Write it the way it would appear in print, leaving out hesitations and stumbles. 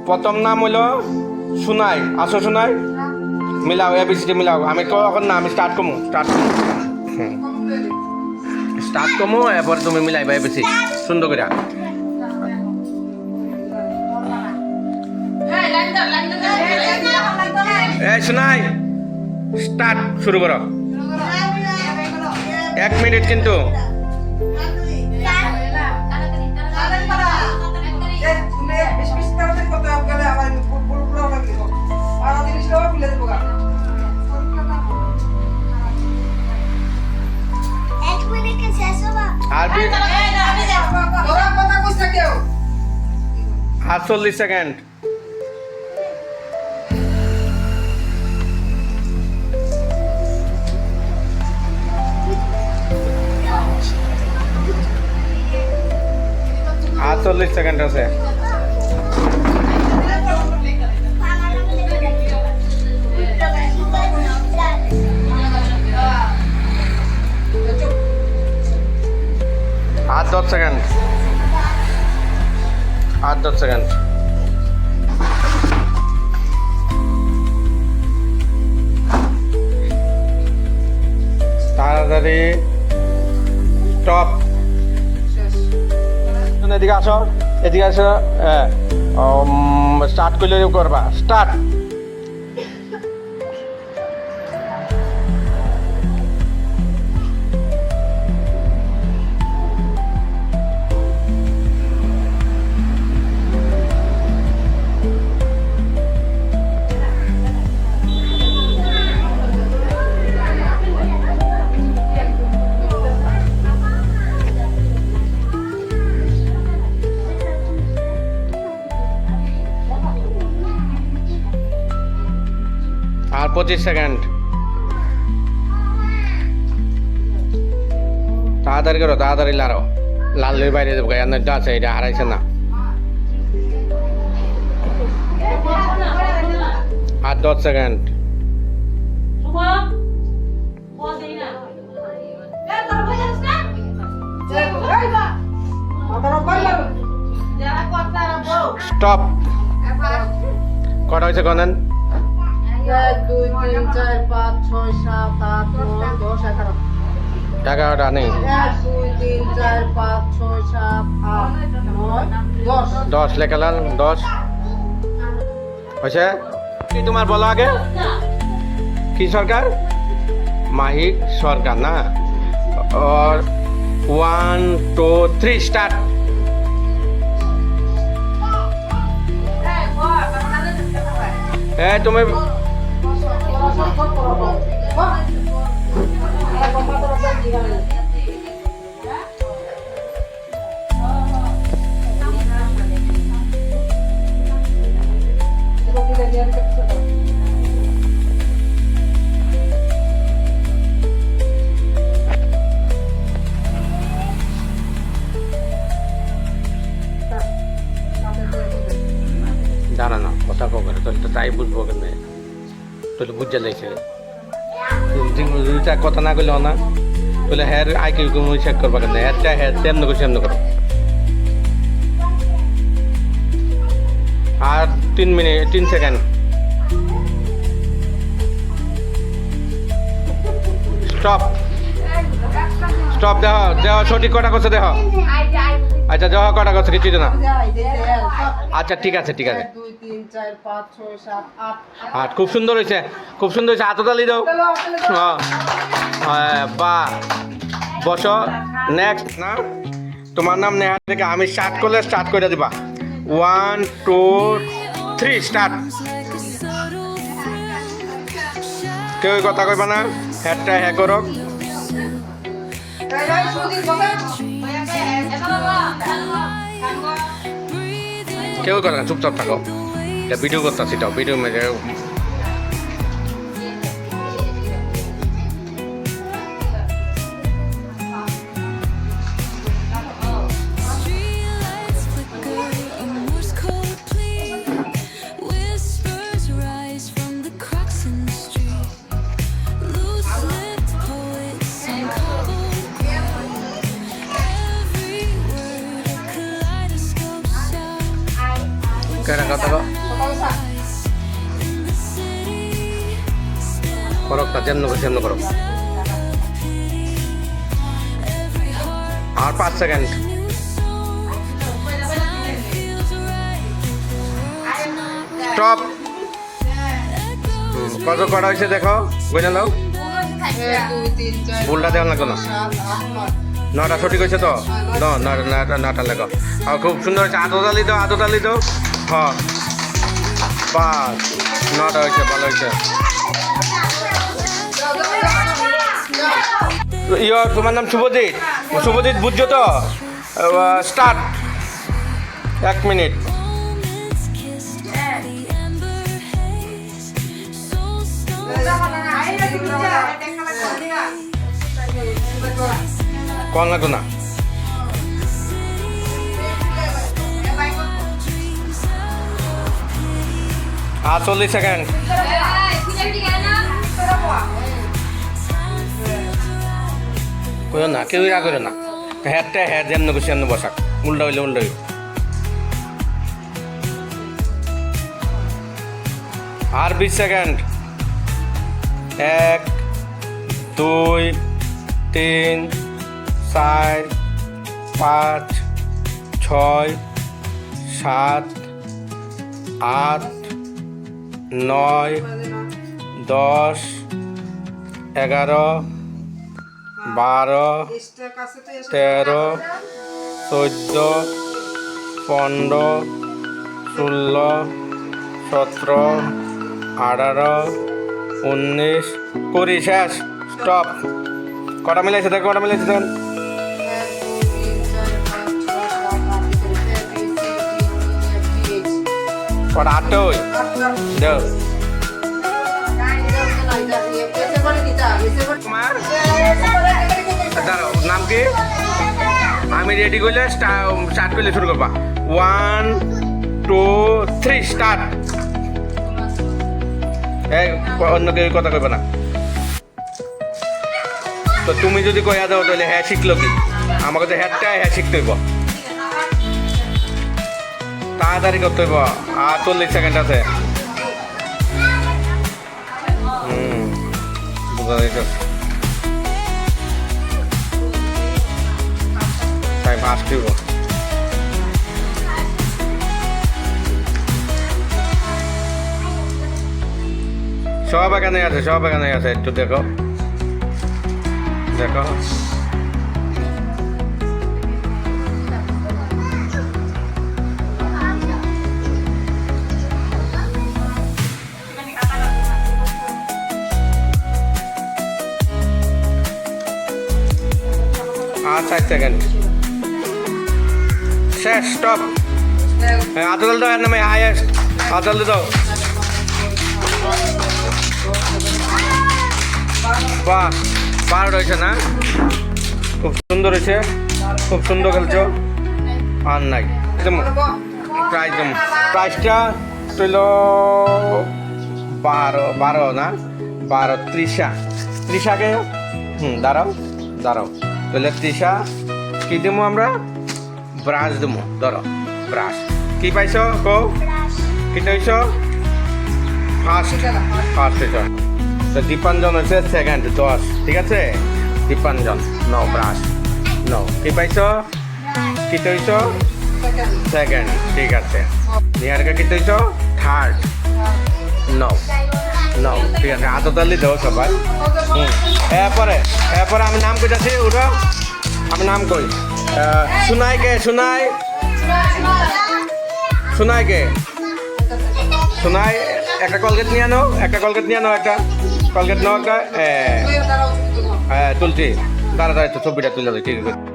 প্রথম নাম হলো সুনাই। আসো সুনাই, মিলাও এবিসিডি মিলাও। আমি এখন না, আমি স্টার্ট করবো এরপরে তুমি মিলাইবা এবিসি সুন্দর করে। এই সুনাই, স্টার্ট শুরু করো। 1 মিনিট কিন্তু। আর 40 সেকেন্ড। আর 40 সেকেন্ড আছে। আর 10 সেকেন্ড। আর 10 সেকেন্ড। তাড়াতাড়ি স্টপ। এদিকে আসো, এদিকে আসো। স্টার্ট করলে করবা। স্টার্ট। আর 25 সেকেন্ড। তাড়াতাড়ি করো, তাড়াতাড়ি লাড়ো। লালের বাইরে যাবো, এনারটা আছে, এটা হারাইছে না। আর 10 সেকেন্ড। স্টপ। কটা হয়েছে গনেন? 1 2 3 4 5 6 7 8 9 10 11। 11টা নেই। 1 2 3 4 5 6 7 8 9 10। 10 লেখালাম। 10 হয়েছে। কি তোমার বলো আগে? কি সরকার? মাহিক সরকার না? और 1 2 3 স্টার্ট। তুমি দাঁড়া না, কথা করে তাহলে তো তাই বুঝবো কেন, তাহলে বুঝতে লাগছে। কথা না করলে না, তাহলে হ্যার আই কি চেক করবা কেন? হ্যারটা হ্যার সেমন করে সেমন করো। আর 3 মিনিট 3 সেকেন্ড। স্টপ। স্টপ। দেহ দেহ সঠিক কটা করছে দেহ। আচ্ছা দেহ কটা করছে কিছু না। আচ্ছা ঠিক আছে, ঠিক আছে। 2 3 4 5 6 7 8 8। খুব সুন্দর হয়েছে, খুব সুন্দর হয়েছে। হাততালি দাও। হ্যাঁ বাহ। বসো। নেক্সট না, তোমার নাম নেহা থেকে আমি স্টার্ট করলে স্টার্ট করে দিবা। 1 2 3 স্টার্ট। কেউ কথা কইবা না, হ্যাটটা হ্যাঁ করো। কেউ করে না, চুপচাপ থাকো। এটা ভিডিও করতেছি, তো ভিডিও কেনা কথা গো করকটা যেমন করো আর 5 সেকেন্ড স্টপ কত করা হয়েছে দেখো বুঝে নাও 1 2 3 4 ভুলটা দেওয়া লাগো না 7 8 9 নটা সঠিক হয়েছে তো নটা লেখো আর খুব সুন্দর হয়েছে আদতালি দাও হ্যাঁ 5 নটা হয়েছে ভালো হয়েছে তোমার নাম শুভজিৎ বুঝছো তো স্টার্ট 1 মিনিট কল লাগতো না আর 40 সেকেন্ড না কেউ ইয়া করে না হ্যাঁ যেমন খুশি এমন বসাক উল্টা হইলে আর 20 সেকেন্ড 1 2 3 4 5 6 7 8 9 10 11 12 13 14 15 16 17 18 19 20 শেষ স্টপ কটা মিলাইছে দেখো 1 2 3 4 5 6 7 8 কটা 8 হই দাও তোমার দাঁড়াও নাম কি আমি রেডি করলে স্টার্ট করলে শুরু করবা 1 2 3 স্টার্ট এই অন্য কেউ কথা কইবে না তো তুমি যদি কইয়া দাও তাহলে হ্যাঁ শিখলো কি আমাকে তো হ্যাঁ শিখতে হইব তাড়াতাড়ি করতে হইব আর 40 সেকেন্ড আছে বুঝা যাইতো তাই ফাস্ট হইব সব এখানে আছে একটু দেখো আর 60 সেকেন্ড শেষ স্টপ আদল দাও এর নামে হাইয়েস্ট আদল দাও বাহ 12 হয়েছে না খুব সুন্দর হয়েছে খুব সুন্দর খেলছো আর নাই প্রাইসটা হইল 12 না 12 30 দাঁড়াও তাহলে 30 কি দেবো আমরা ব্রাশ দেবো ধরো ব্রাশ কি পাইছো কো কিটা হইছ ফার্স্ট হয়েছ তো দীপাঞ্জন হচ্ছে সেকেন্ড 10 ঠিক আছে দীপাঞ্জন নো ব্রাশ নো কি পাইছো কিটা হইছ সেকেন্ড ঠিক আছে নিহারিকা কিটা হইছ থার্ড নো ঠিক আছে আততালি দেও সবাই এরপরে আমি নাম কই যাচ্ছি উঠো আমি নাম কই সুনাই কে সুনাই একটা কলগেট নিয়ে আনো একটা কলগেট নাও একটা তুলছি দাঁড়া তো ছবিটা তুলে ঠিক আছে